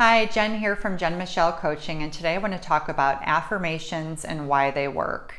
Hi, Jen here from Jen Michelle Coaching, and today I want to talk about affirmations and why they work.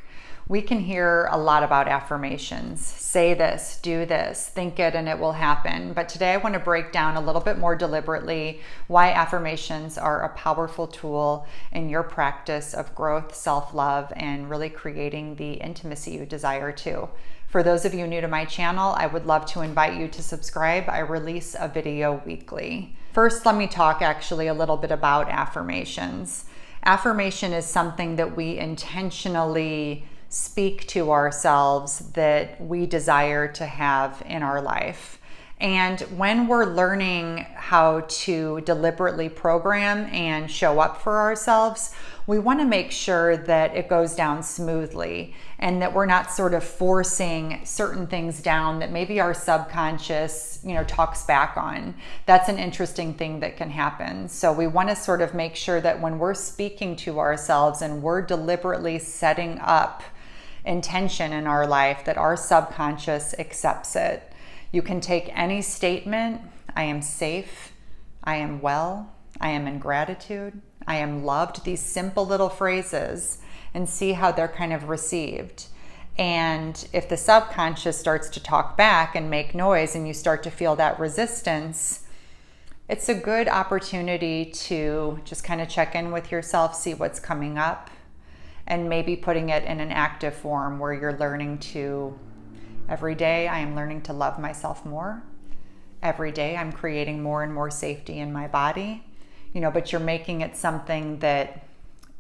We can hear a lot about affirmations. Say this, do this, think it, and it will happen. But today I want to break down a little bit more deliberately why affirmations are a powerful tool in your practice of growth, self-love, and really creating the intimacy you desire to. For those of you new to my channel, I would love to invite you to subscribe. I release a video weekly. First, let me talk actually a little bit about affirmations. Affirmation is something that we intentionally speak to ourselves that we desire to have in our life. And when we're learning how to deliberately program and show up for ourselves, we want to make sure that it goes down smoothly and that we're not sort of forcing certain things down that maybe our subconscious, talks back on. That's an interesting thing that can happen. So we want to sort of make sure that when we're speaking to ourselves and we're deliberately setting up intention in our life, that our subconscious accepts it. You can take any statement: I am safe, I am well, I am in gratitude, I am loved, these simple little phrases, and see how they're kind of received. And if the subconscious starts to talk back and make noise and you start to feel that resistance, it's a good opportunity to just kind of check in with yourself, see what's coming up, and maybe putting it in an active form where you're learning to, every day I am learning to love myself more. Every day I'm creating more and more safety in my body. But you're making it something that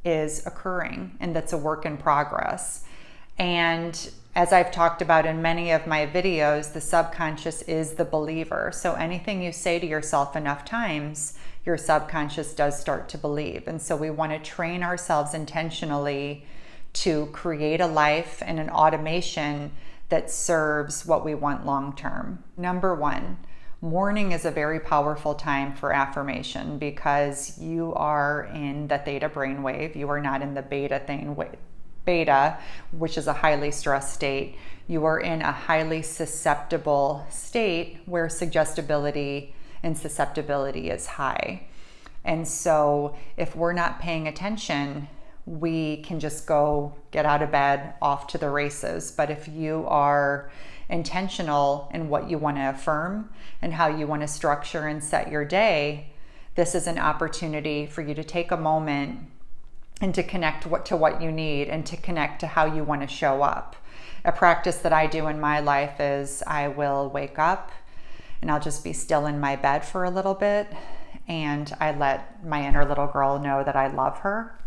is occurring and that's a work in progress. And as I've talked about in many of my videos, the subconscious is the believer. So anything you say to yourself enough times, your subconscious does start to believe. And so we want to train ourselves intentionally to create a life and an automation that serves what we want long term. Number one, morning is a very powerful time for affirmation because you are in the theta brainwave. You are not in the beta, which is a highly stressed state. You are in a highly susceptible state where suggestibility and susceptibility is high. And so if we're not paying attention, we can just go get out of bed, off to the races. But if you are intentional in what you want to affirm and how you want to structure and set your day, this is an opportunity for you to take a moment and to connect to what you need and to connect to how you want to show up. A practice that I do in my life is I will wake up and I'll just be still in my bed for a little bit, and I let my inner little girl know that I love her.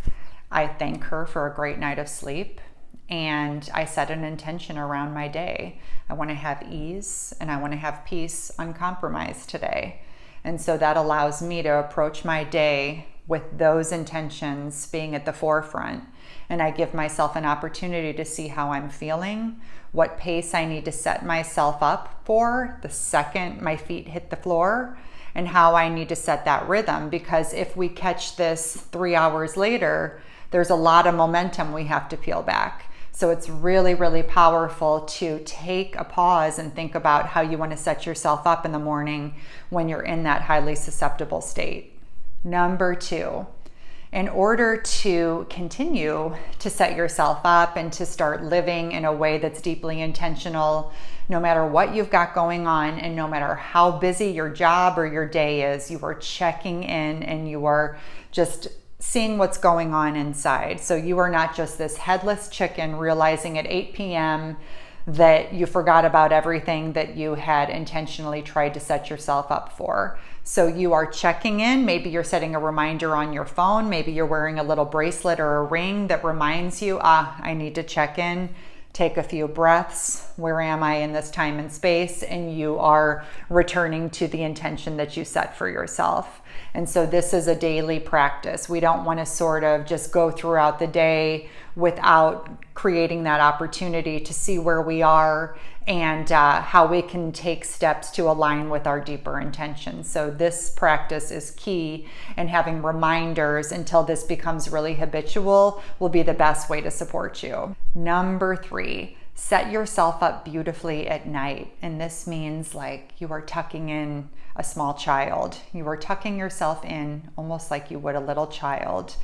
I thank her for a great night of sleep, and I set an intention around my day. I want to have ease and I want to have peace uncompromised today. And so that allows me to approach my day with those intentions being at the forefront. And I give myself an opportunity to see how I'm feeling, what pace I need to set myself up for the second my feet hit the floor, and how I need to set that rhythm. Because if we catch this 3 hours later, there's a lot of momentum we have to peel back. So it's really, really powerful to take a pause and think about how you want to set yourself up in the morning when you're in that highly susceptible state. Number two, in order to continue to set yourself up and to start living in a way that's deeply intentional, no matter what you've got going on and no matter how busy your job or your day is, you are checking in and you are just seeing what's going on inside. So you are not just this headless chicken realizing at 8 p.m. that you forgot about everything that you had intentionally tried to set yourself up for. So you are checking in. Maybe you're setting a reminder on your phone. Maybe you're wearing a little bracelet or a ring that reminds you, I need to check in. Take a few breaths. Where am I in this time and space? And you are returning to the intention that you set for yourself. And so this is a daily practice. We don't want to sort of just go throughout the day without creating that opportunity to see where we are and how we can take steps to align with our deeper intentions. So this practice is key, and having reminders until this becomes really habitual will be the best way to support you. Number 3, Set yourself up beautifully at night. And this means like you are tucking in a small child. You are tucking yourself in almost like you would a little child.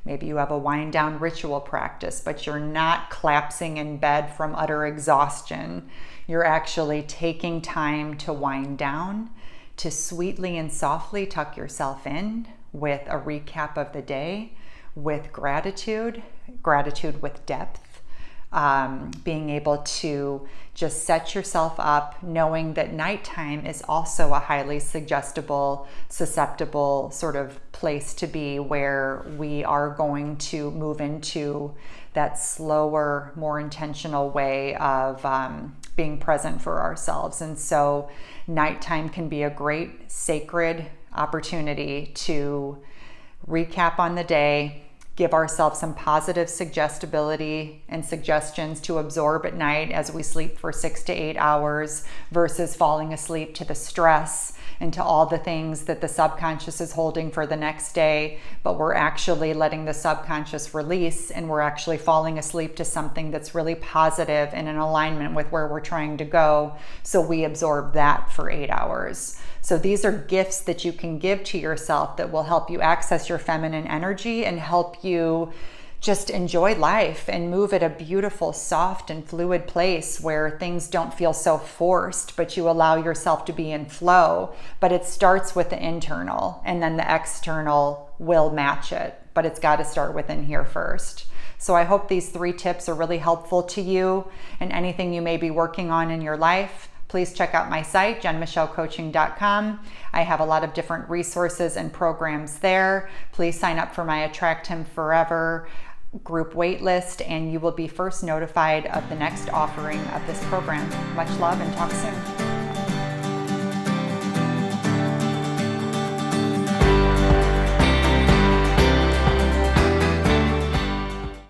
Maybe you have a wind down ritual practice, but you're not collapsing in bed from utter exhaustion. You're actually taking time to wind down, to sweetly and softly tuck yourself in with a recap of the day, with gratitude with depth. Being able to just set yourself up knowing that nighttime is also a highly suggestible, susceptible sort of place to be, where we are going to move into that slower, more intentional way of being present for ourselves. And so nighttime can be a great sacred opportunity to recap on the day, give ourselves some positive suggestibility and suggestions to absorb at night as we sleep for 6 to 8 hours, versus falling asleep to the stress and to all the things that the subconscious is holding for the next day. But we're actually letting the subconscious release, and we're actually falling asleep to something that's really positive and in alignment with where we're trying to go. So we absorb that for 8 hours. So these are gifts that you can give to yourself that will help you access your feminine energy and help you just enjoy life and move at a beautiful, soft, and fluid place where things don't feel so forced, but you allow yourself to be in flow. But it starts with the internal, and then the external will match it. But it's got to start within here first. So I hope these 3 tips are really helpful to you and anything you may be working on in your life. Please check out my site, jenmichellecoaching.com. I have a lot of different resources and programs there. Please sign up for my Attract Him Forever group waitlist, and you will be first notified of the next offering of this program. Much love, and talk soon.